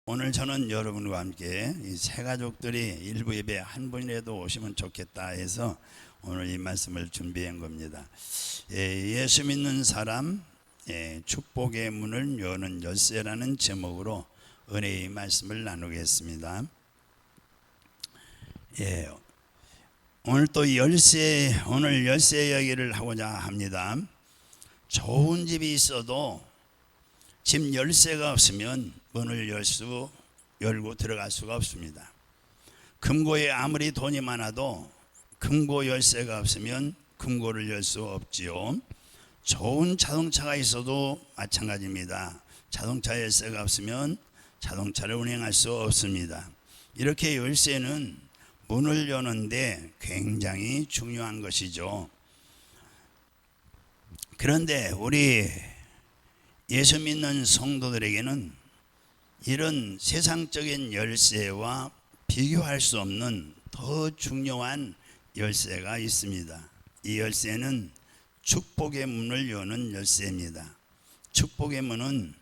오늘 저는 여러분과 함께 이 세 가족들이 일부 예배 한 분이라도 오시면 좋겠다 해서 오늘 이 말씀을 준비한 겁니다. 예수 믿는 사람 축복의 문을 여는 열쇠라는 제목으로 은혜의 말씀을 나누겠습니다. 오늘 또 오늘 열쇠 이야기를 하고자 합니다. 좋은 집이 있어도 집 열쇠가 없으면 문을 열고 들어갈 수가 없습니다. 금고에 아무리 돈이 많아도 금고 열쇠가 없으면 금고를 열 수 없지요. 좋은 자동차가 있어도 마찬가지입니다. 자동차 열쇠가 없으면 자동차를 운행할 수 없습니다. 이렇게 열쇠는 문을 여는데 굉장히 중요한 것이죠. 그런데 우리 예수 믿는 성도들에게는 이런 세상적인 열쇠와 비교할 수 없는 더 중요한 열쇠가 있습니다. 이 열쇠는 축복의 문을 여는 열쇠입니다. 축복의 문은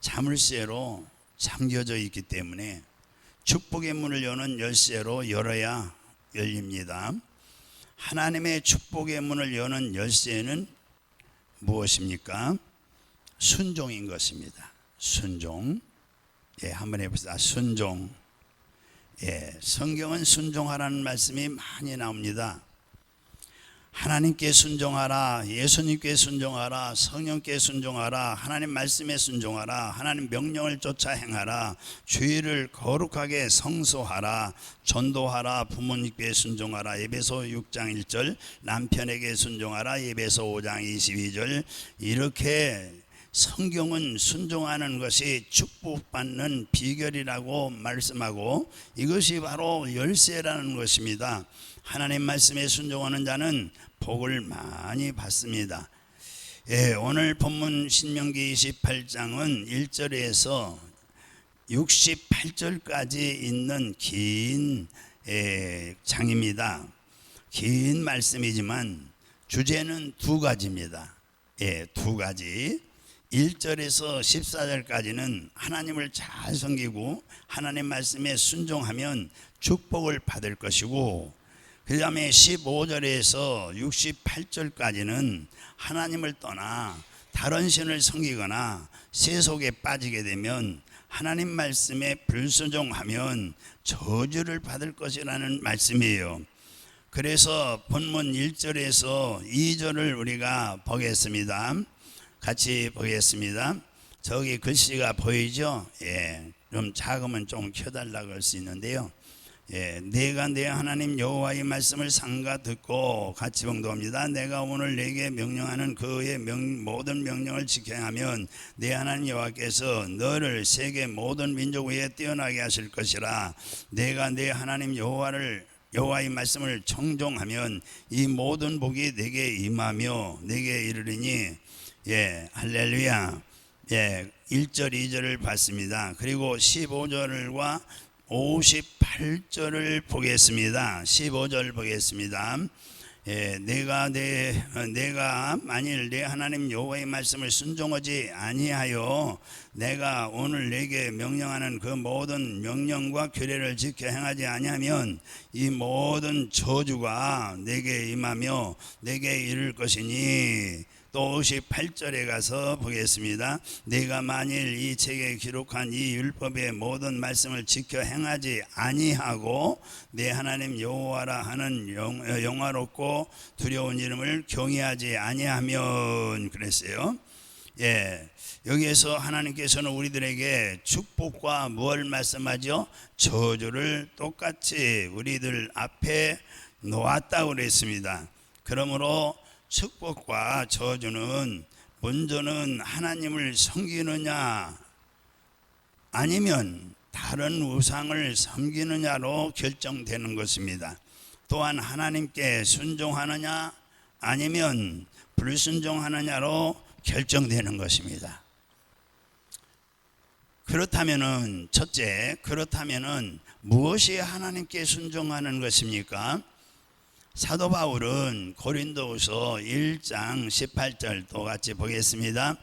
자물쇠로 잠겨져 있기 때문에 축복의 문을 여는 열쇠로 열어야 열립니다. 하나님의 축복의 문을 여는 열쇠는 무엇입니까? 순종인 것입니다. 순종. 한번 해봅시다. 순종. 성경은 순종하라는 말씀이 많이 나옵니다. 하나님께 순종하라, 예수님께 순종하라, 성령께 순종하라, 하나님 말씀에 순종하라, 하나님 명령을 쫓아 행하라, 주의를 거룩하게 성소하라, 전도하라, 부모님께 순종하라, 에베소 6장 1절, 남편에게 순종하라, 에베소 5장 22절. 이렇게 성경은 순종하는 것이 축복받는 비결이라고 말씀하고 이것이 바로 열쇠라는 것입니다. 하나님 말씀에 순종하는 자는 복을 많이 받습니다. 오늘 본문 신명기 28장은 1절에서 68절까지 있는 긴 장입니다. 긴 말씀이지만 주제는 두 가지입니다. 두 가지. 1절에서 14절까지는 하나님을 잘 섬기고 하나님 말씀에 순종하면 축복을 받을 것이고, 그 다음에 15절에서 68절까지는 하나님을 떠나 다른 신을 섬기거나 세속에 빠지게 되면 하나님 말씀에 불순종하면 저주를 받을 것이라는 말씀이에요. 그래서 본문 1절에서 2절을 우리가 보겠습니다. 같이 보겠습니다. 저기 글씨가 보이죠? 좀 작으면 좀 켜달라고 할 수 있는데요. 내가 내 하나님 여호와의 말씀을 삼가 듣고 같이 봉독합니다. 내가 오늘 내게 명령하는 그의 모든 명령을 지켜 행하면 내 하나님 여호와께서 너를 세계 모든 민족 위에 뛰어나게 하실 것이라. 내가 내 하나님 여호와의 말씀을 청종하면 이 모든 복이 내게 임하며 내게 이르리니. 할렐루야. 1절 2절을 봤습니다. 그리고 15절과 58절을 보겠습니다. 15절 보겠습니다. 내가 만일 내 하나님 여호와의 말씀을 순종하지 아니하여 내가 오늘 내게 명령하는 그 모든 명령과 규례를 지켜 행하지 아니하면 이 모든 저주가 내게 임하며 내게 이를 것이니. 또 58절에 가서 보겠습니다. 내가 만일 이 책에 기록한 이 율법의 모든 말씀을 지켜 행하지 아니하고 내 하나님 여호와라 하는 영화롭고 두려운 이름을 경외하지 아니하면, 그랬어요. 여기에서 하나님께서는 우리들에게 축복과 뭘 말씀하죠? 저주를 똑같이 우리들 앞에 놓았다고 그랬습니다. 그러므로 축복과 저주는 먼저는 하나님을 섬기느냐 아니면 다른 우상을 섬기느냐로 결정되는 것입니다. 또한 하나님께 순종하느냐 아니면 불순종하느냐로 결정되는 것입니다. 그렇다면은 그렇다면은 무엇이 하나님께 순종하는 것입니까? 사도 바울은 고린도후서 1장 18절 또 같이 보겠습니다.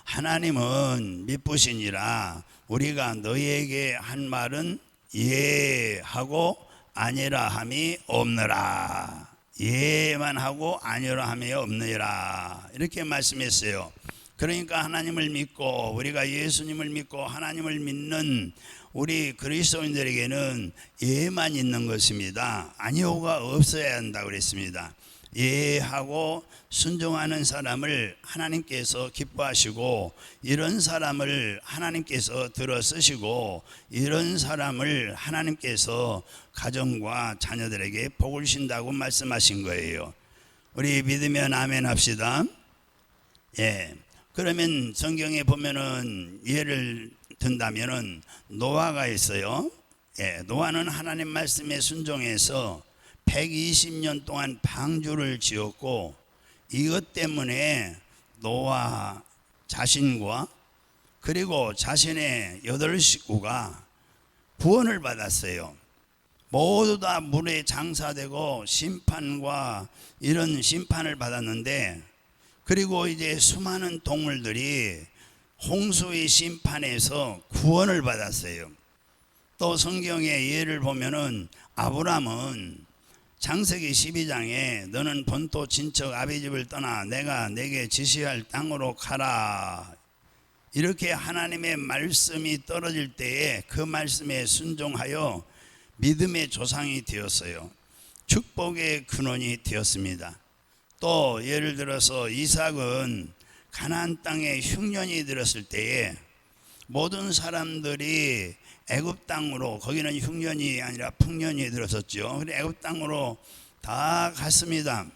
하나님은 미쁘시니라 우리가 너희에게 한 말은 예 하고 아니라 함이 없느라. 예만 하고 아니라 함이 없느니라 이렇게 말씀했어요. 그러니까 하나님을 믿고 우리가 예수님을 믿고 하나님을 믿는 우리 그리스도인들에게는 예만 있는 것입니다. 아니오가 없어야 한다고 그랬습니다. 예하고 순종하는 사람을 하나님께서 기뻐하시고 이런 사람을 하나님께서 들어 쓰시고 이런 사람을 하나님께서 가정과 자녀들에게 복을 주신다고 말씀하신 거예요. 우리 믿으면 아멘 합시다. 예. 그러면 성경에 보면은 예를 든다면은 노아가 있어요. 예. 노아는 하나님 말씀에 순종해서 120년 동안 방주를 지었고 이것 때문에 노아 자신과 그리고 자신의 8 식구가 구원을 받았어요. 모두 다 물에 장사되고 심판과 이런 심판을 받았는데 그리고 이제 수많은 동물들이 홍수의 심판에서 구원을 받았어요. 또 성경의 예를 보면은 아브람은 창세기 12장에 너는 본토 친척 아비 집을 떠나 내가 내게 지시할 땅으로 가라 이렇게 하나님의 말씀이 떨어질 때에 그 말씀에 순종하여 믿음의 조상이 되었어요. 축복의 근원이 되었습니다. 또 예를 들어서 이삭은 가나안 땅에 흉년이 들었을 때에 모든 사람들이 애굽 땅으로 거기는 흉년이 아니라 풍년이 들었었죠. 그래 애굽 땅으로 다 갔습니다.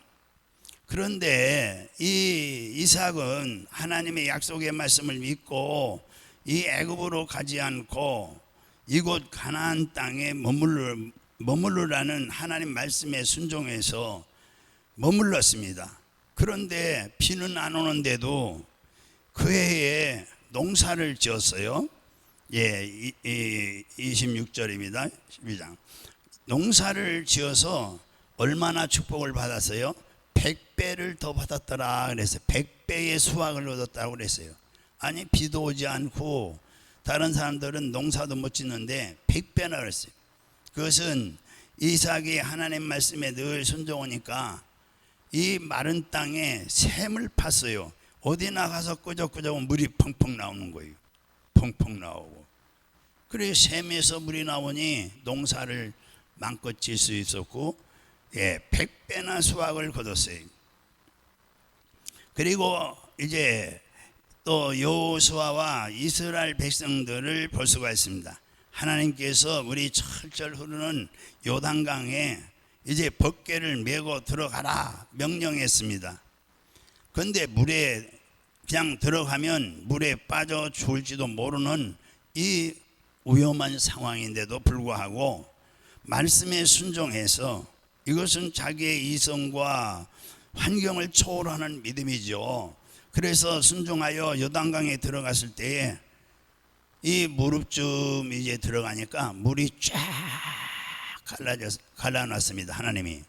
그런데 이 이삭은 하나님의 약속의 말씀을 믿고 이 애굽으로 가지 않고 이곳 가나안 땅에 머물르라는 하나님 말씀에 순종해서 머물렀습니다. 그런데 비는 안 오는데도 그 해에 농사를 지었어요. 예, 26절입니다. 12장. 농사를 지어서 얼마나 축복을 받았어요? 100배를 더 받았더라 그랬어요. 100배의 수확을 얻었다고 그랬어요. 아니 비도 오지 않고 다른 사람들은 농사도 못 짓는데 100배나 그랬어요. 그것은 이삭이 하나님 말씀에 늘 순종하니까 이 마른 땅에 샘을 팠어요. 어디 나가서 끄적끄적 물이 펑펑 나오는 거예요. 펑펑 나오고. 그래 샘에서 물이 나오니 농사를 마음껏 질 수 있었고 100배나 수확을 거뒀어요. 그리고 이제 또 여호수아와 이스라엘 백성들을 볼 수가 있습니다. 하나님께서 물이 철철 흐르는 요단강에 이제 벗개를 메고 들어가라 명령했습니다. 그런데 물에 그냥 들어가면 물에 빠져 죽을지도 모르는 이 위험한 상황인데도 불구하고 말씀에 순종해서 이것은 자기의 이성과 환경을 초월하는 믿음이죠. 그래서 순종하여 요단강에 들어갔을 때에 이 무릎쯤 이제 들어가니까 물이 쫙 갈라놨습니다. 하나님이.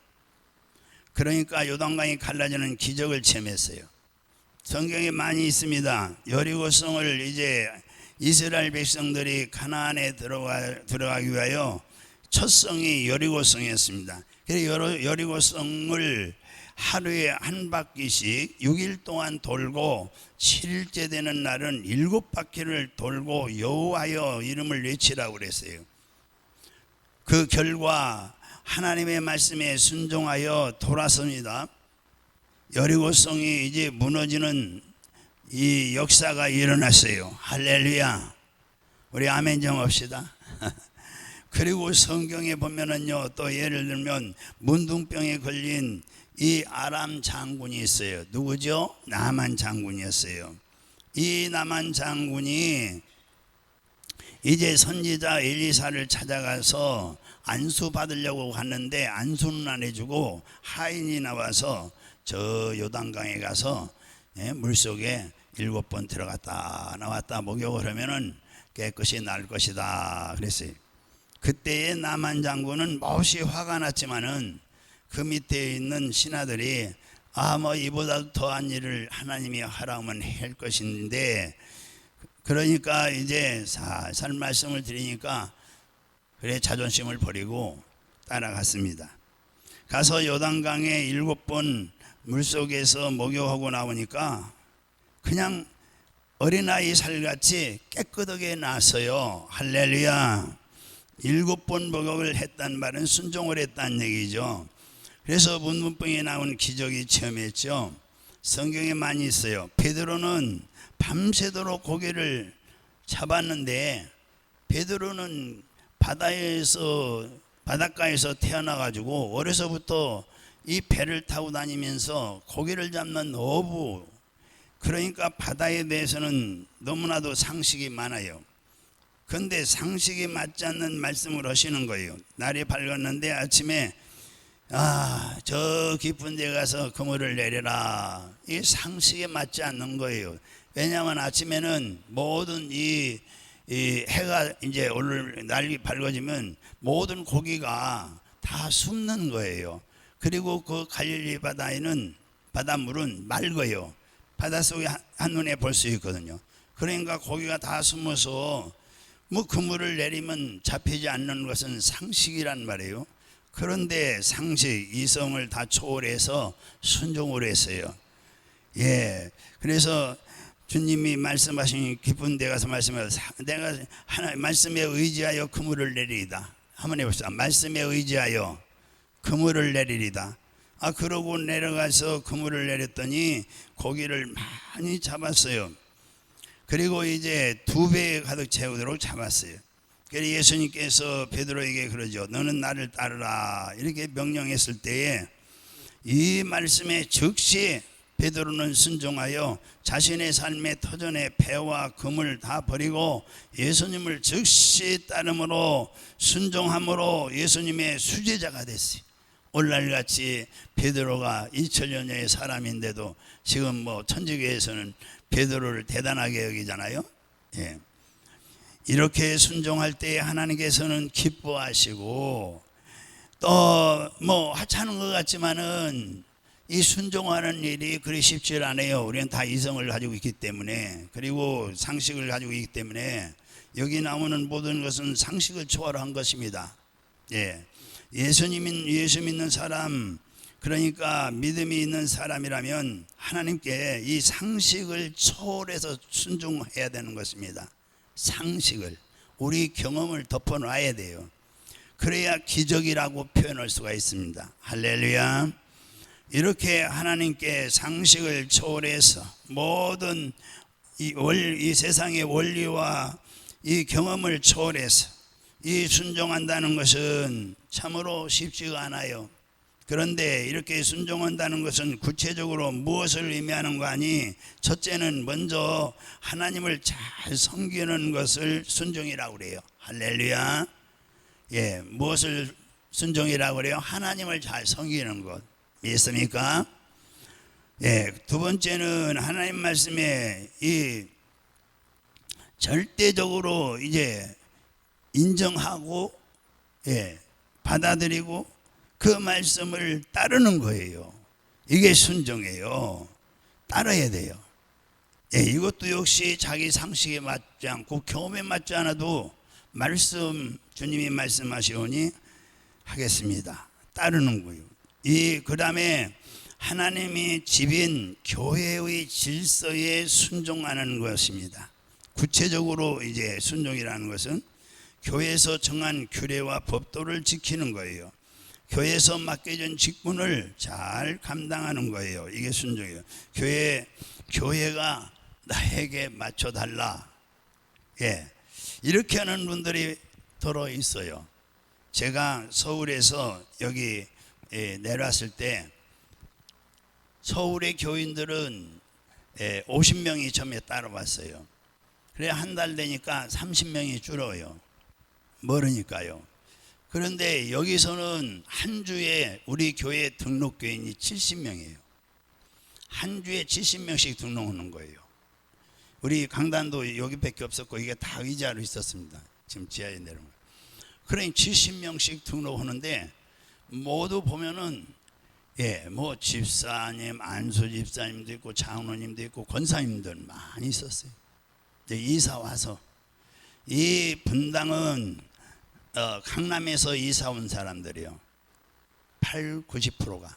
그러니까 요단강이 갈라지는 기적을 체험했어요. 성경에 많이 있습니다. 여리고성을 이제 이스라엘 백성들이 가나안에 들어가기 위하여 첫 성이 여리고성이었습니다. 그래서 여리고성을 하루에 한 바퀴씩 6일 동안 돌고 7일째 되는 날은 7바퀴를 돌고 여호와여 이름을 외치라고 그랬어요. 그 결과 하나님의 말씀에 순종하여 돌았습니다. 여리고성이 이제 무너지는 이 역사가 일어났어요. 할렐루야. 우리 아멘 좀 합시다. 그리고 성경에 보면은요, 또 예를 들면 문둥병에 걸린 이 아람 장군이 있어요. 누구죠? 나만 장군이었어요. 이 나만 장군이 이제 선지자 엘리사를 찾아가서 안수 받으려고 갔는데 안수는 안 해주고 하인이 나와서 저 요단강에 가서 물속에 7번 들어갔다 나왔다 목욕을 하면은 깨끗이 날 것이다 그랬어요. 그때의 나만 장군은 몹시 화가 났지만은 그 밑에 있는 신하들이 뭐 이보다 더한 일을 하나님이 하라면 할 것인데, 그러니까 이제 살살 말씀을 드리니까 그래 자존심을 버리고 따라갔습니다. 가서 요단강에 7번 물속에서 목욕하고 나오니까 그냥 어린아이 살같이 깨끗하게 나왔어요. 할렐루야. 7번 목욕을 했단 말은 순종을 했다는 얘기죠. 그래서 문문병에 나온 기적이 체험했죠. 성경에 많이 있어요. 베드로는 밤새도록 고기를 잡았는데, 베드로는 바닷가에서 태어나가지고 어려서부터 이 배를 타고 다니면서 고기를 잡는 어부, 그러니까 바다에 대해서는 너무나도 상식이 많아요. 그런데 상식이 맞지 않는 말씀을 하시는 거예요. 날이 밝았는데 아침에 저 깊은 데 가서 그물을 내려라. 이 상식에 맞지 않는 거예요. 왜냐하면 아침에는 모든 이 해가 이제 오늘 날이 밝아지면 모든 고기가 다 숨는 거예요. 그리고 그 갈릴리 바다에는 바닷물은 맑아요. 바닷속에 한눈에 볼 수 있거든요. 그러니까 고기가 다 숨어서 그물을 내리면 잡히지 않는 것은 상식이란 말이에요. 그런데 상식, 이성을 다 초월해서 순종을 했어요. 그래서 주님이 말씀하신 깊은 데 가서 말씀하셔서 내가 하나님 말씀에 의지하여 그물을 내리리다. 한번 해봅시다. 말씀에 의지하여 그물을 내리리다. 그러고 내려가서 그물을 내렸더니 고기를 많이 잡았어요. 그리고 이제 2배 가득 채우도록 잡았어요. 그래서 예수님께서 베드로에게 그러죠. 너는 나를 따르라 이렇게 명령했을 때에 이 말씀에 즉시 베드로는 순종하여 자신의 삶의 터전에 배와 금을 다 버리고 예수님을 즉시 따름으로 순종함으로 예수님의 수제자가 됐어요. 오늘날같이 베드로가 2000년의 사람인데도 지금 천주교에서는 베드로를 대단하게 여기잖아요. 이렇게 순종할 때 하나님께서는 기뻐하시고, 또 하찮은 것 같지만은 이 순종하는 일이 그리 쉽지 않아요. 우리는 다 이성을 가지고 있기 때문에, 그리고 상식을 가지고 있기 때문에 여기 나오는 모든 것은 상식을 초월한 것입니다. 예수 믿는 사람, 그러니까 믿음이 있는 사람이라면 하나님께 이 상식을 초월해서 순종해야 되는 것입니다. 상식을, 우리 경험을 덮어놔야 돼요. 그래야 기적이라고 표현할 수가 있습니다. 할렐루야. 이렇게 하나님께 상식을 초월해서 모든 이 세상의 원리와 이 경험을 초월해서 이 순종한다는 것은 참으로 쉽지가 않아요. 그런데 이렇게 순종한다는 것은 구체적으로 무엇을 의미하는 거 아니? 첫째는 먼저 하나님을 잘 섬기는 것을 순종이라고 그래요. 할렐루야. 무엇을 순종이라고 그래요? 하나님을 잘 섬기는 것. 믿습니까? 2번째는 하나님 말씀에 이 절대적으로 이제 인정하고 받아들이고 그 말씀을 따르는 거예요. 이게 순종이에요. 따라야 돼요. 이것도 역시 자기 상식에 맞지 않고 경험에 맞지 않아도 주님이 말씀하시오니 하겠습니다. 따르는 거예요. 그 다음에 하나님이 집인 교회의 질서에 순종하는 것입니다. 구체적으로 이제 순종이라는 것은 교회에서 정한 규례와 법도를 지키는 거예요. 교회에서 맡겨진 직분을 잘 감당하는 거예요. 이게 순종이에요. 교회가 나에게 맞춰달라. 이렇게 하는 분들이 더러 있어요. 제가 서울에서 여기 내려왔을 때 서울의 교인들은 50명이 처음에 따라왔어요. 그래 한 달 되니까 30명이 줄어요. 멀으니까요. 그런데 여기서는 한 주에 우리 교회 등록교인이 70명이에요. 한 주에 70명씩 등록하는 거예요. 우리 강단도 여기밖에 없었고 이게 다 의자로 있었습니다. 지금 지하에 내려온 거예요. 그러니 70명씩 등록하는데 모두 보면은 뭐 집사님, 안수 집사님도 있고 장로님도 있고 권사님들 많이 있었어요. 이사 와서 이 분당은 강남에서 이사 온 사람들이요. 90%가.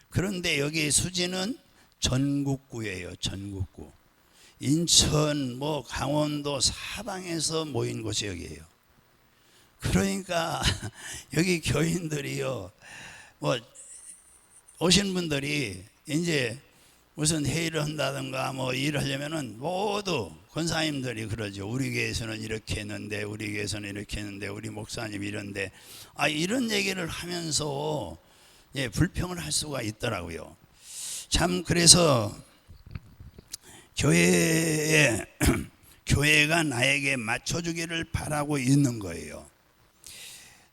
그런데 여기 수지는 전국구예요. 전국구. 인천, 뭐 강원도 사방에서 모인 곳이 여기예요. 그러니까 여기 교인들이요. 뭐 오신 분들이 이제 무슨 회의를 한다든가 뭐 일을 하려면은 모두 권사님들이 그러죠. 우리 교회에서는 이렇게 했는데, 우리 교회에서는 이렇게 했는데, 우리 목사님 이런데, 이런 얘기를 하면서 불평을 할 수가 있더라고요. 참 그래서 교회가 나에게 맞춰주기를 바라고 있는 거예요.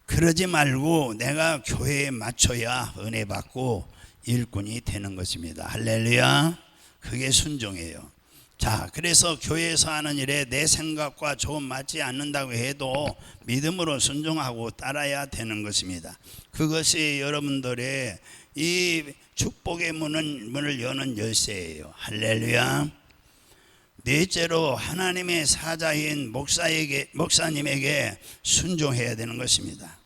그러지 말고 내가 교회에 맞춰야 은혜 받고 일꾼이 되는 것입니다. 할렐루야. 그게 순종이에요. 자, 그래서 교회에서 하는 일에 내 생각과 조금 맞지 않는다고 해도 믿음으로 순종하고 따라야 되는 것입니다. 그것이 여러분들의 이 축복의 문을 여는 열쇠예요. 할렐루야. 넷째로 하나님의 사자인 목사님에게 순종해야 되는 것입니다.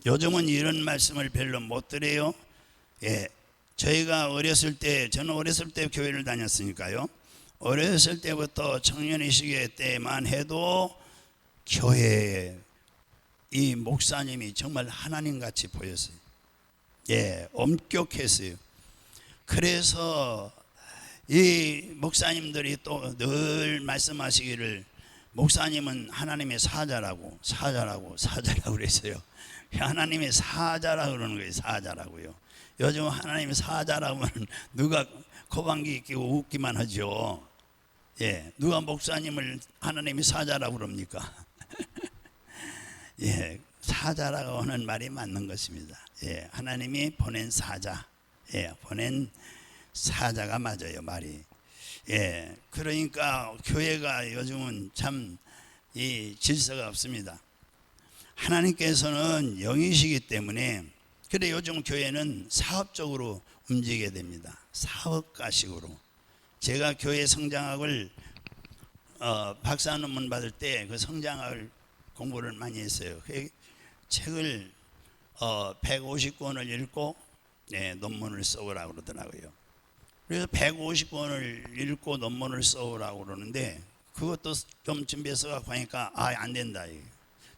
요즘은 이런 말씀을 별로 못 드려요. 저희가 저는 어렸을 때 교회를 다녔으니까요. 어렸을 때부터 청년의 시기 때만 해도 교회에 이 목사님이 정말 하나님같이 보였어요. 엄격했어요. 그래서 이 목사님들이 또 늘 말씀하시기를 목사님은 하나님의 사자라고 그랬어요. 하나님의 사자라고 그러는 거예요. 사자라고요. 요즘 하나님의 사자라고 하면 누가 코방귀 끼고 웃기만 하죠. 누가 목사님을 하나님의 사자라고 그럽니까? 사자라고 하는 말이 맞는 것입니다. 하나님이 보낸 사자, 보낸 사자가 맞아요, 말이. 그러니까 교회가 요즘은 참 이 질서가 없습니다. 하나님께서는 영이시기 때문에. 그래 요즘 교회는 사업적으로 움직여야 됩니다. 사업가식으로. 제가 교회 성장학을 박사 논문 받을 때 그 성장학을 공부를 많이 했어요. 그 책을 150권을 읽고 논문을 써오라고 그러더라고요. 그래서 150권을 읽고 논문을 써오라고 그러는데 그것도 좀 준비해서 갖고 하니까 안 된다.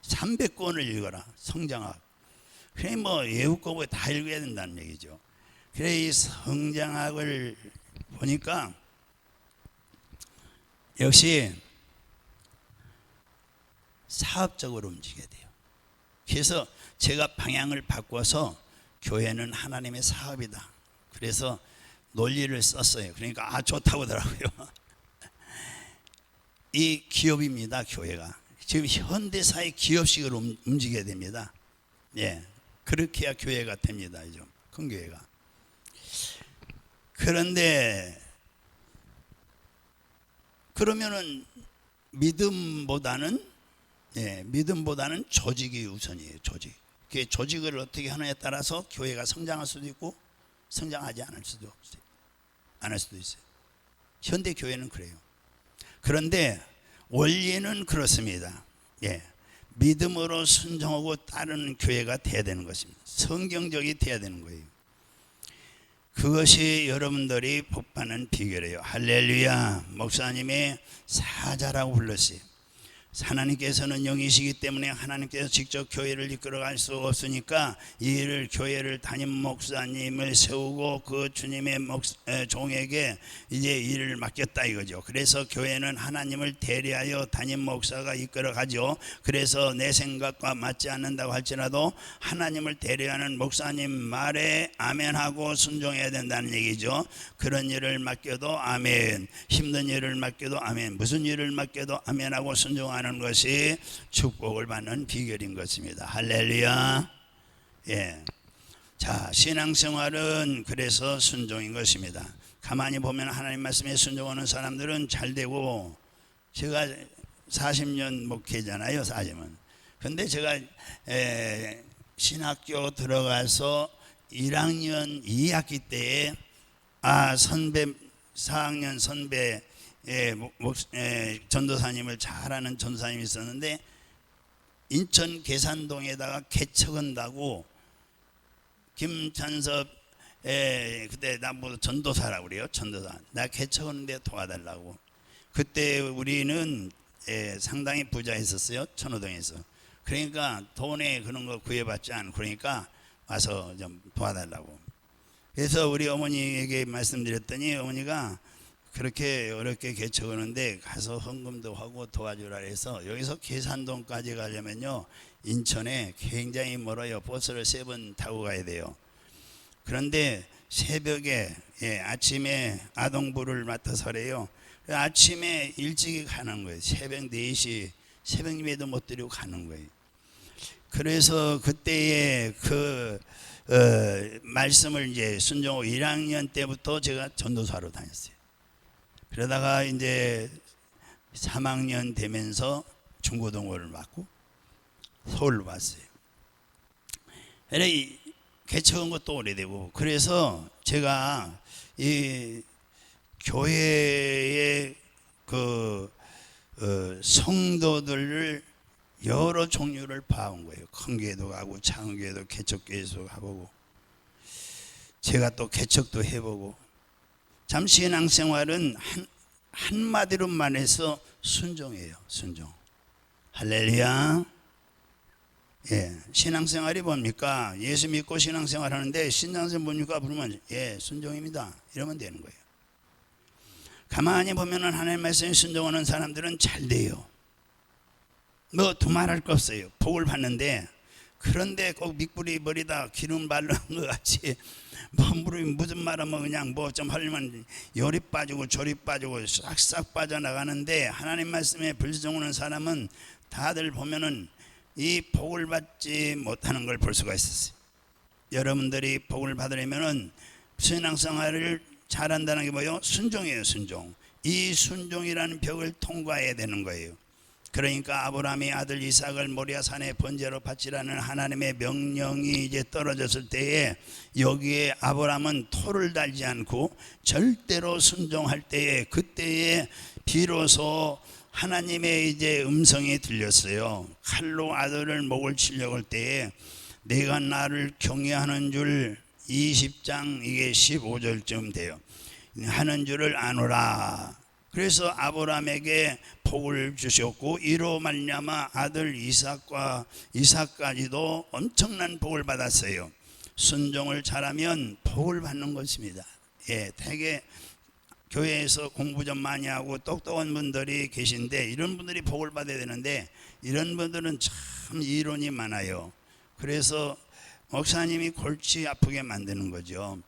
300권을 읽어라. 성장학. 그래 뭐 예후거부에 다 읽어야 된다는 얘기죠. 그래 이 성장학을 보니까 역시 사업적으로 움직여야 돼요. 그래서 제가 방향을 바꿔서 교회는 하나님의 사업이다. 그래서 논리를 썼어요. 그러니까 좋다고 하더라고요. 이 기업입니다. 교회가 지금 현대사의 기업식으로 움직여야 됩니다. 그렇게 해야 교회가 됩니다. 큰 교회가. 그런데 그러면은 믿음보다는 조직이 우선이에요. 그 조직을 어떻게 하느냐에 따라서 교회가 성장할 수도 있고 성장하지 않을 수도 있어요. 현대 교회는 그래요. 그런데 원리는 그렇습니다. 믿음으로 순종하고 따르는 교회가 돼야 되는 것입니다. 성경적이 돼야 되는 거예요. 그것이 여러분들이 복받는 비결이에요. 할렐루야. 목사님의 사자라고 불렀어요. 하나님께서는 영이시기 때문에 하나님께서 직접 교회를 이끌어갈 수 없으니까 이 일을 교회를 담임 목사님을 세우고 그 주님의 종에게 이제 일을 맡겼다 이거죠. 그래서 교회는 하나님을 대리하여 담임 목사가 이끌어가죠. 그래서 내 생각과 맞지 않는다고 할지라도 하나님을 대리하는 목사님 말에 아멘하고 순종해야 된다는 얘기죠. 그런 일을 맡겨도 아멘, 힘든 일을 맡겨도 아멘, 무슨 일을 맡겨도 아멘하고 순종하는 것이 축복을 받는 비결인 것입니다. 할렐루야. 자, 신앙생활은 그래서 순종인 것입니다. 가만히 보면 하나님 말씀에 순종하는 사람들은 잘 되고, 제가 40년 목회잖아요. 40년. 근데 제가 신학교 들어가서 1학년 2학기 때에 선배 4학년 선배 전도사님을 잘 아는 전도사님이 있었는데 인천 계산동에다가 개척한다고 김찬섭 그때 나뭐 전도사라고 그래요. 전도사 나 개척하는데 도와달라고. 그때 우리는 상당히 부자했었어요. 천호동에서. 그러니까 돈에 그런 거 구애받지 않고 그러니까 와서 좀 도와달라고. 그래서 우리 어머니에게 말씀드렸더니 어머니가 그렇게 어렵게 개척하는데 가서 헌금도 하고 도와주라 해서 여기서 계산동까지 가려면요 인천에 굉장히 멀어요. 버스를 3번 타고 가야 돼요. 그런데 새벽에 아침에 아동부를 맡아서 그래요. 아침에 일찍 가는 거예요. 새벽 4시 새벽 예배도 못 드리고 가는 거예요. 그래서 그때의 그 말씀을 이제 순종호 1학년 때부터 제가 전도사로 다녔어요. 그러다가 이제 3학년 되면서 중고등부를 맡고 서울로 왔어요. 개척한 것도 오래되고 그래서 제가 이 교회의 그 성도들을 여러 종류를 봐온 거예요. 큰 교회도 가고 작은 교회도 개척교회도 가보고 제가 또 개척도 해보고 참 신앙생활은 한마디로 말해서 순종이에요. 순종. 할렐루야. 신앙생활이 뭡니까? 예수 믿고 신앙생활 하는데 신앙생활 뭡니까? 부르면 순종입니다. 이러면 되는 거예요. 가만히 보면은 하나님 말씀에 순종하는 사람들은 잘 돼요. 뭐 두말할 거 없어요. 복을 받는데 그런데 꼭 밑구리 버리다 기름 바르는 것 같이 무슨 말하면 그냥 뭐 좀 하려면 열이 빠지고 졸이 빠지고 싹싹 빠져나가는데 하나님 말씀에 불순종하는 사람은 다들 보면은 이 복을 받지 못하는 걸 볼 수가 있었어요. 여러분들이 복을 받으려면은 신앙생활을 잘한다는 게 뭐예요? 순종이에요. 순종. 이 순종이라는 벽을 통과해야 되는 거예요. 그러니까 아브라함이 아들 이삭을 모리아 산에 번제로 바치라는 하나님의 명령이 이제 떨어졌을 때에 여기에 아브라함은 토를 달지 않고 절대로 순종할 때에 그때에 비로소 하나님의 이제 음성이 들렸어요. 칼로 아들을 목을 치려고 할 때에 내가 나를 경외하는 줄 20장 이게 15절쯤 돼요. 하는 줄을 아노라. 그래서 아브라함에게 복을 주셨고 이로 말미암아 아들 이삭까지도 엄청난 복을 받았어요. 순종을 잘하면 복을 받는 것입니다. 되게 교회에서 공부 좀 많이 하고 똑똑한 분들이 계신데 이런 분들이 복을 받아야 되는데 이런 분들은 참 이론이 많아요. 그래서 목사님이 골치 아프게 만드는 거죠.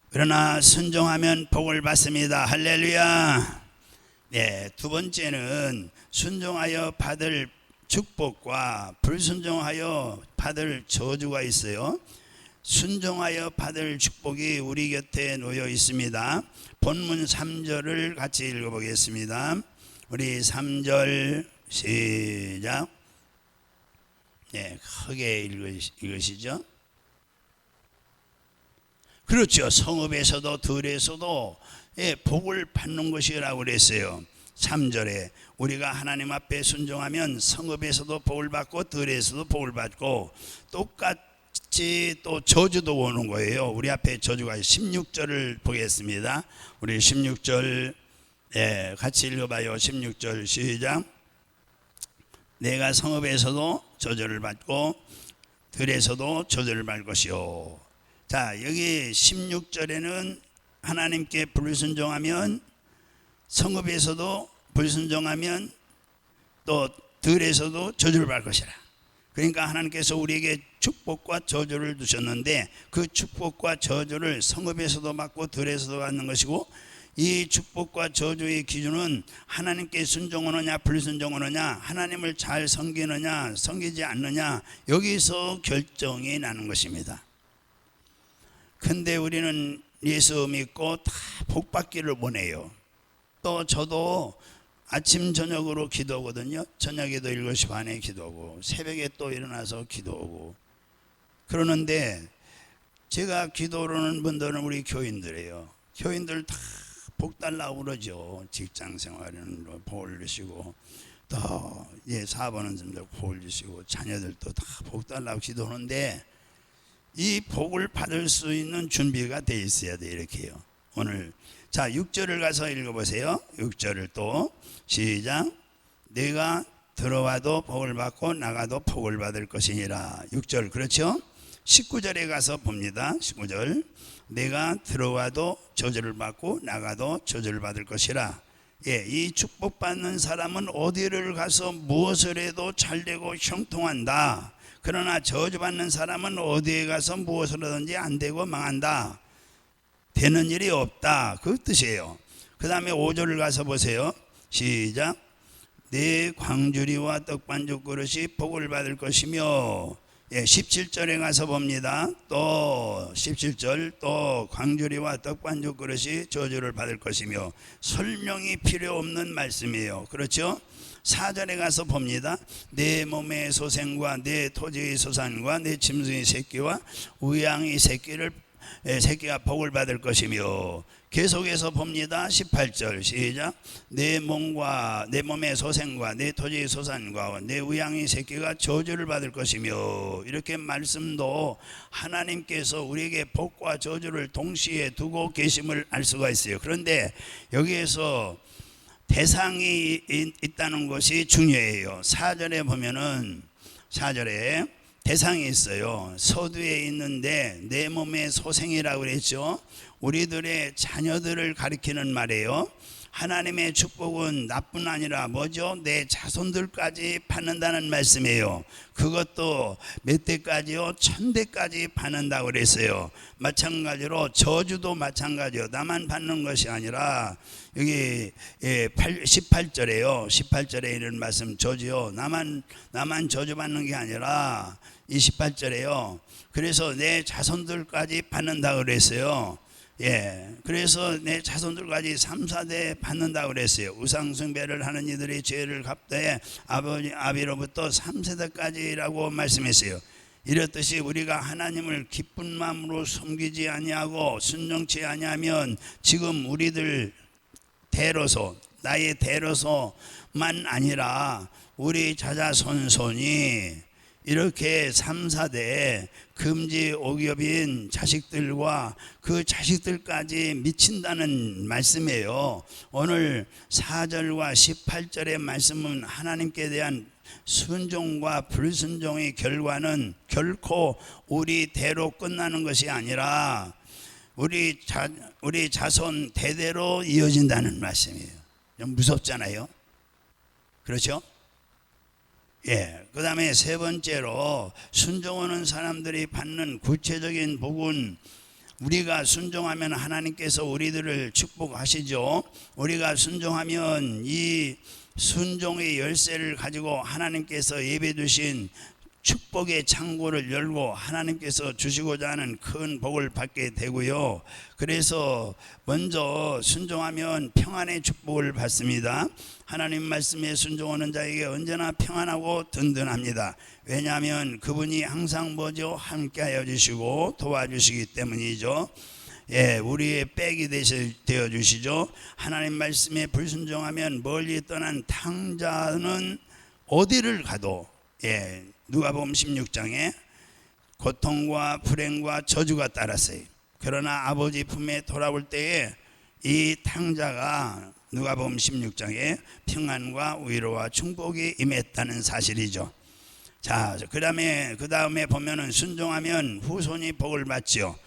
그러나 순종하면 복을 받습니다. 할렐루야. 두 번째는 순종하여 받을 축복과 불순종하여 받을 저주가 있어요. 순종하여 받을 축복이 우리 곁에 놓여 있습니다. 본문 3절을 같이 읽어보겠습니다. 우리 3절 시작. 크게 읽으시죠. 그렇죠. 성읍에서도 들에서도 복을 받는 것이라고 그랬어요. 3절에 우리가 하나님 앞에 순종하면 성읍에서도 복을 받고 들에서도 복을 받고 똑같이 또 저주도 오는 거예요. 우리 앞에 저주가 16절을 보겠습니다. 우리 16절 같이 읽어봐요. 16절 시작. 내가 성읍에서도 저주를 받고 들에서도 저주를 받을 것이요. 자, 여기 16절에는 하나님께 불순종하면 성읍에서도 불순종하면 또 들에서도 저주를 받을 것이라. 그러니까 하나님께서 우리에게 축복과 저주를 두셨는데 그 축복과 저주를 성읍에서도 받고 들에서도 받는 것이고 이 축복과 저주의 기준은 하나님께 순종하느냐 불순종하느냐 하나님을 잘 섬기느냐 섬기지 않느냐 여기서 결정이 나는 것입니다. 근데 우리는 예수 믿고 다 복받기를 원해요. 또 저도 아침 저녁으로 기도하거든요. 저녁에도 7시 반에 기도하고 새벽에 또 일어나서 기도하고 그러는데 제가 기도하는 분들은 우리 교인들이에요. 교인들 다 복 달라고 그러죠. 직장 생활은 복을 주시고 또 사업하는 분들 복을 주시고 자녀들도 다 복 달라고 기도하는데 이 복을 받을 수 있는 준비가 돼 있어야 돼. 이렇게요. 오늘 자 6절을 가서 읽어보세요. 6절을 또 시작. 내가 들어와도 복을 받고 나가도 복을 받을 것이니라. 6절 그렇죠? 19절에 가서 봅니다. 19절 내가 들어와도 저주를 받고 나가도 저주를 받을 것이라. 이 축복받는 사람은 어디를 가서 무엇을 해도 잘되고 형통한다. 그러나 저주받는 사람은 어디에 가서 무엇을 하든지 안 되고 망한다. 되는 일이 없다. 그 뜻이에요. 그 다음에 5절을 가서 보세요. 시작. 내 광주리와 떡반죽 그릇이 복을 받을 것이며 17절에 가서 봅니다. 또 17절 또 광주리와 떡반죽 그릇이 저주를 받을 것이며 설명이 필요 없는 말씀이에요. 그렇죠? 4절에 가서 봅니다. 내 몸의 소생과 내 토지의 소산과 내 짐승의 새끼와 우양의 새끼가 복을 받을 것이며 계속해서 봅니다. 18절 시작. 내 몸의 소생과 내 토지의 소산과 내 우양의 새끼가 저주를 받을 것이며 이렇게 말씀도 하나님께서 우리에게 복과 저주를 동시에 두고 계심을 알 수가 있어요. 그런데 여기에서 대상이 있다는 것이 중요해요. 4절에 보면은 4절에 대상이 있어요. 서두에 있는데 내 몸의 소생이라고 그랬죠. 우리들의 자녀들을 가리키는 말이에요. 하나님의 축복은 나뿐 아니라 뭐죠? 내 자손들까지 받는다는 말씀이에요. 그것도 몇 대까지요? 1000대까지 받는다고 그랬어요. 마찬가지로 저주도 마찬가지요. 나만 받는 것이 아니라 여기 18절에요. 18절에 이런 말씀 저주요. 나만 저주받는 게 아니라 28절에요. 그래서 내 자손들까지 받는다고 그랬어요. 그래서 내 자손들까지 3, 4대 받는다고 그랬어요. 우상숭배를 하는 이들의 죄를 갚되 아비로부터 3세대까지라고 말씀했어요. 이렇듯이 우리가 하나님을 기쁜 마음으로 섬기지 아니하고 순종치 아니하면 지금 우리들 대로서 나의 대로서만 아니라 우리 자자손손이 이렇게 3, 4대 금지 오겹인 자식들과 그 자식들까지 미친다는 말씀이에요. 오늘 4절과 18절의 말씀은 하나님께 대한 순종과 불순종의 결과는 결코 우리 대로 끝나는 것이 아니라 우리 자손 대대로 이어진다는 말씀이에요. 좀 무섭잖아요. 그렇죠? 그 다음에 세 번째로 순종하는 사람들이 받는 구체적인 복은 우리가 순종하면 하나님께서 우리들을 축복하시죠. 우리가 순종하면 이 순종의 열쇠를 가지고 하나님께서 예배 주신 축복의 창고를 열고 하나님께서 주시고자 하는 큰 복을 받게 되고요. 그래서 먼저 순종하면 평안의 축복을 받습니다. 하나님 말씀에 순종하는 자에게 언제나 평안하고 든든합니다. 왜냐하면 그분이 항상 뭐죠? 함께하여 주시고 도와주시기 때문이죠. 우리의 백이 되어 주시죠. 하나님 말씀에 불순종하면 멀리 떠난 탕자는 어디를 가도 누가복음 16장에 고통과 불행과 저주가 따랐어요. 그러나 아버지 품에 돌아올 때에 이 탕자가 누가복음 16장에 평안과 위로와 축복이 임했다는 사실이죠. 자, 그 다음에 보면은 순종하면 후손이 복을 받죠.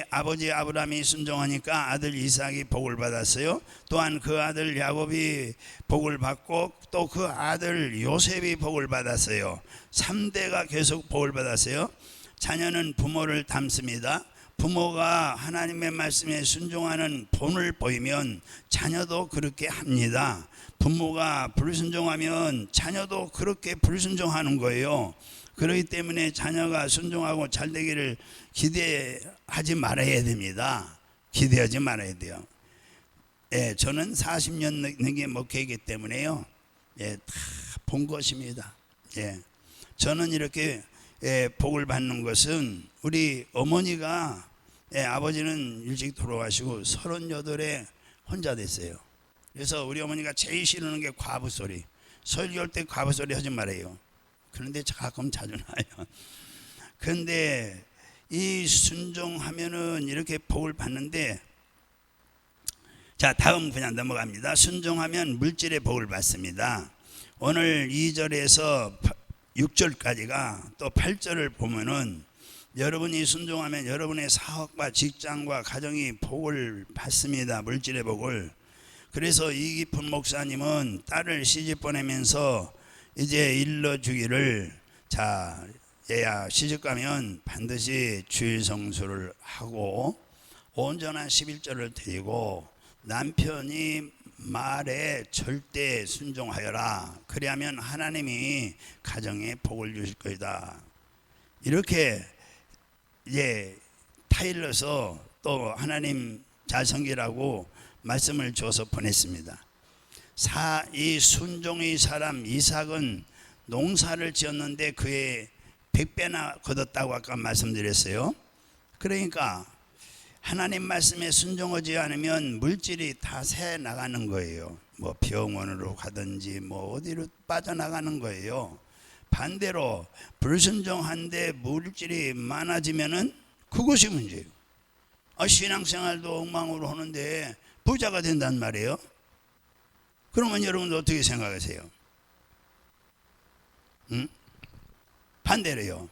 아버지 아브라함이 순종하니까 아들 이삭이 복을 받았어요. 또한 그 아들 야곱이 복을 받고 또 그 아들 요셉이 복을 받았어요. 3대가 계속 복을 받았어요. 자녀는 부모를 닮습니다. 부모가 하나님의 말씀에 순종하는 본을 보이면 자녀도 그렇게 합니다. 부모가 불순종하면 자녀도 그렇게 불순종하는 거예요. 그렇기 때문에 자녀가 순종하고 잘 되기를 기대하지 말아야 됩니다. 기대하지 말아야 돼요. 저는 40년 넘게 목회이기 때문에요. 다 본 것입니다. 저는 이렇게 복을 받는 것은 우리 어머니가 아버지는 일찍 돌아가시고 38에 혼자 됐어요. 그래서 우리 어머니가 제일 싫어하는 게 과부 소리. 설교할 때 과부 소리 하지 말아요. 그런데 가끔 자주 나요. 그런데 이 순종하면은 이렇게 복을 받는데, 자, 다음 그냥 넘어갑니다. 순종하면 물질의 복을 받습니다. 오늘 2절에서 6절까지가 또 8절을 보면은 여러분이 순종하면 여러분의 사업과 직장과 가정이 복을 받습니다. 물질의 복을. 그래서 이기쁜 목사님은 딸을 시집 보내면서 이제 일러주기를, 자, 얘야 시집 가면 반드시 주일 성수를 하고 온전한 11절을 드리고 남편이 말에 절대 순종하여라. 그리하면 하나님이 가정에 복을 주실 것이다. 이렇게 타일러서 또 하나님 잘 섬기라고 말씀을 줘서 보냈습니다. 이 순종의 사람 이삭은 농사를 지었는데 그의 100배나 거뒀다고 아까 말씀드렸어요. 그러니까 하나님 말씀에 순종하지 않으면 물질이 다 새 나가는 거예요. 뭐 병원으로 가든지 뭐 어디로 빠져나가는 거예요. 반대로 불순종한데 물질이 많아지면은 그것이 문제예요. 신앙생활도 엉망으로 하는데 부자가 된단 말이에요. 그러면 여러분도 어떻게 생각하세요? 반대로요.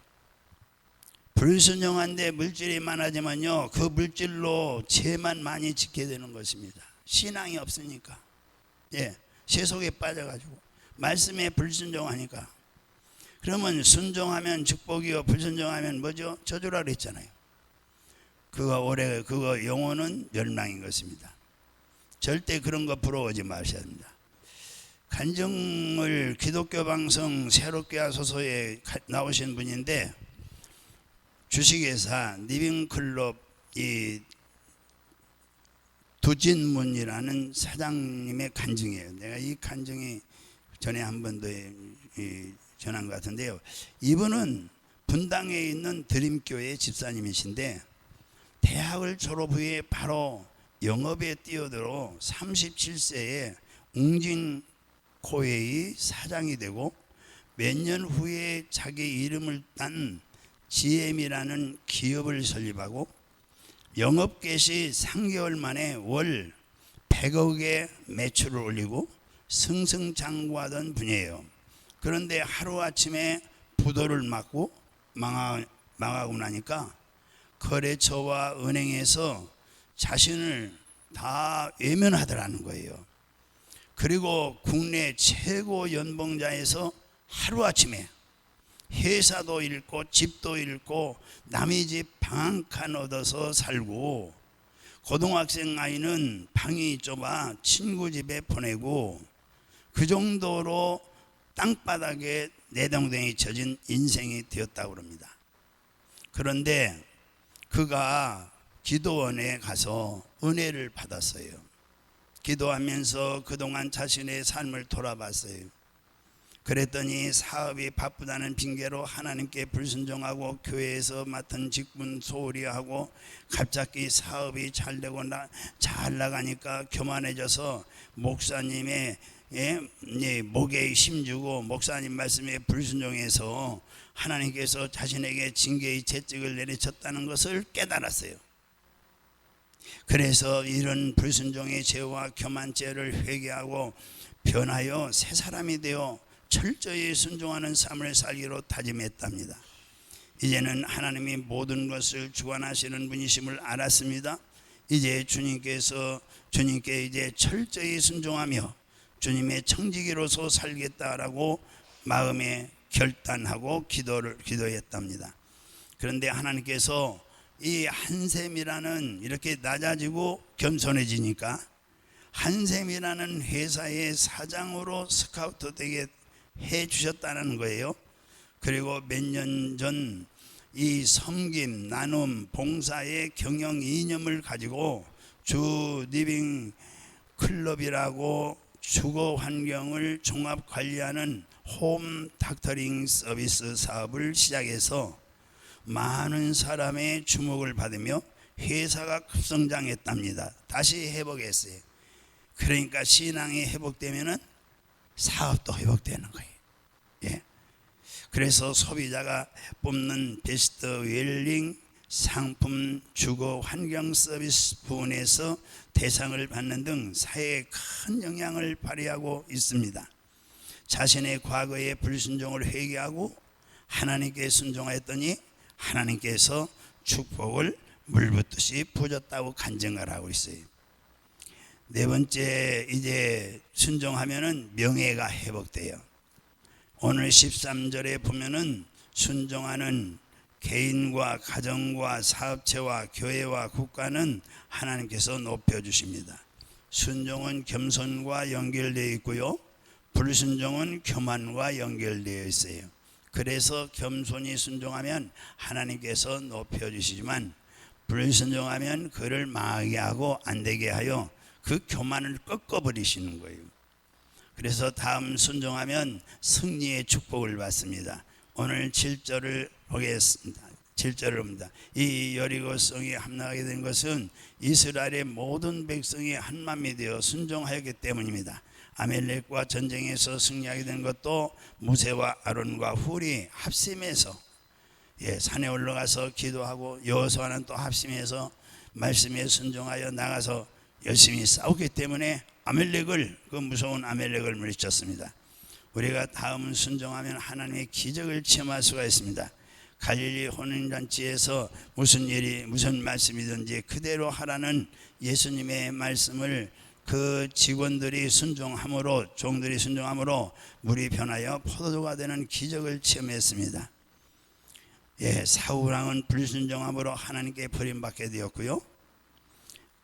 불순종한데 물질이 많아지면요, 그 물질로 죄만 많이 짓게 되는 것입니다. 신앙이 없으니까, 세속에 빠져가지고 말씀에 불순종하니까. 그러면 순종하면 축복이요, 불순종하면 뭐죠? 저주라 그랬잖아요. 그거 영혼은 멸망인 것입니다. 절대 그런 거 부러워하지 마셔야 합니다. 간증을 기독교 방송 새롭게 하소서에 나오신 분인데, 주식회사 리빙클럽 이 두진문이라는 사장님의 간증이에요. 내가 이 간증이 전에 한 번도 전한 것 같은데요. 이분은 분당에 있는 드림교회 집사님이신데 대학을 졸업 후에 바로 영업에 뛰어들어 37세에 웅진코웨이 사장이 되고 몇 년 후에 자기 이름을 딴 GM이라는 기업을 설립하고 영업 개시 3개월 만에 월 100억의 매출을 올리고 승승장구하던 분이에요. 그런데 하루아침에 부도를 맞고 망하고 나니까 거래처와 은행에서 자신을 다 외면하더라는 거예요. 그리고 국내 최고 연봉자에서 하루아침에 회사도 잃고 집도 잃고 남의 집 방 한 칸 얻어서 살고, 고등학생 아이는 방이 좁아 친구 집에 보내고, 그 정도로 땅바닥에 내동댕이 쳐진 인생이 되었다고 합니다. 그런데 그가 기도원에 가서 은혜를 받았어요. 기도하면서 그동안 자신의 삶을 돌아봤어요. 그랬더니 사업이 바쁘다는 핑계로 하나님께 불순종하고 교회에서 맡은 직분 소홀히 하고 갑자기 사업이 잘 되고 잘 나가니까 교만해져서 목사님의 목에 힘주고 목사님 말씀에 불순종해서 하나님께서 자신에게 징계의 채찍을 내리쳤다는 것을 깨달았어요. 그래서 이런 불순종의 죄와 교만죄를 회개하고 변하여 새 사람이 되어 철저히 순종하는 삶을 살기로 다짐했답니다. 이제는 하나님이 모든 것을 주관하시는 분이심을 알았습니다. 이제 주님께 이제 철저히 순종하며 주님의 청지기로서 살겠다라고 마음에 결단하고 기도했답니다. 그런데 하나님께서 이 한샘이라는, 이렇게 낮아지고 겸손해지니까 한샘이라는 회사의 사장으로 스카우트 되게 해 주셨다는 거예요. 그리고 몇 년 전 이 섬김, 나눔, 봉사의 경영 이념을 가지고 주 리빙 클럽이라고 주거 환경을 종합 관리하는 홈 닥터링 서비스 사업을 시작해서 많은 사람의 주목을 받으며 회사가 급성장했답니다. 다시 회복했어요. 그러니까 신앙이 회복되면은 사업도 회복되는 거예요. 예. 그래서 소비자가 뽑는 베스트 웰링 상품 주거 환경 서비스 부분에서 대상을 받는 등 사회에 큰 영향을 발휘하고 있습니다. 자신의 과거의 불순종을 회개하고 하나님께 순종하였더니 하나님께서 축복을 물붓듯이 부어줬다고 간증을 하고 있어요. 네 번째, 이제 순종하면은 명예가 회복돼요. 오늘 13절에 보면은 순종하는 개인과 가정과 사업체와 교회와 국가는 하나님께서 높여주십니다. 순종은 겸손과 연결되어 있고요, 불순종은 교만과 연결되어 있어요. 그래서 겸손히 순종하면 하나님께서 높여주시지만 불순종하면 그를 망하게 하고 안되게 하여 그 교만을 꺾어버리시는 거예요. 그래서 다음 순종하면 승리의 축복을 받습니다. 오늘 7절을 보겠습니다. 7절을 봅니다. 이 여리고성이 함락하게 된 것은 이스라엘의 모든 백성이 한마음이 되어 순종하였기 때문입니다. 아멜렉과 전쟁에서 승리하게 된 것도 모세와 아론과 훌이 합심해서 산에 올라가서 기도하고 여호수아는 또 합심해서 말씀에 순종하여 나가서 열심히 싸우기 때문에 아멜렉을, 그 무서운 아멜렉을 물리쳤습니다. 우리가 다음 순종하면 하나님의 기적을 체험할 수가 있습니다. 갈릴리 혼인잔치에서 무슨 말씀이든지 그대로 하라는 예수님의 말씀을 그 직원들이 순종함으로, 종들이 순종함으로 물이 변하여 포도주가 되는 기적을 체험했습니다. 사울왕은 불순종함으로 하나님께 버림받게 되었고요.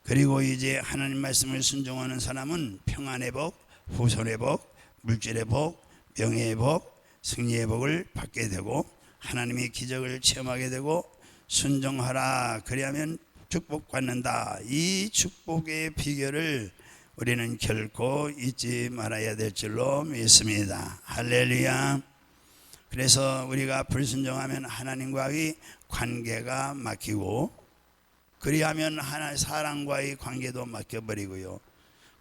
그리고 이제 하나님 말씀을 순종하는 사람은 평안의 복, 후손의 복, 물질의 복, 명예의 복, 승리의 복을 받게 되고 하나님의 기적을 체험하게 되고 순종하라 그리하면 축복받는다. 이 축복의 비결을 우리는 결코 잊지 말아야 될 줄로 믿습니다. 할렐루야. 그래서 우리가 불순종하면 하나님과의 관계가 막히고, 그리하면 사람과의 관계도 막혀버리고요,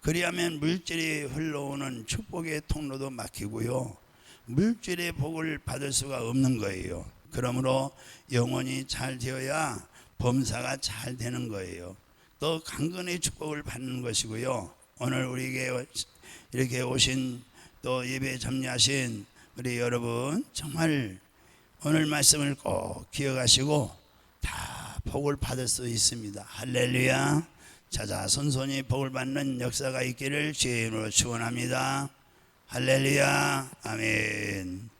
그리하면 물질이 흘러오는 축복의 통로도 막히고요, 물질의 복을 받을 수가 없는 거예요. 그러므로 영혼이 잘 되어야 범사가 잘 되는 거예요. 또 강건의 축복을 받는 것이고요. 오늘 우리에게 이렇게 오신, 또 예배에 참여하신 우리 여러분, 정말 오늘 말씀을 꼭 기억하시고 다 복을 받을 수 있습니다. 할렐루야. 자자손손이 복을 받는 역사가 있기를 주의 이름으로 축원합니다. 할렐루야. 아멘.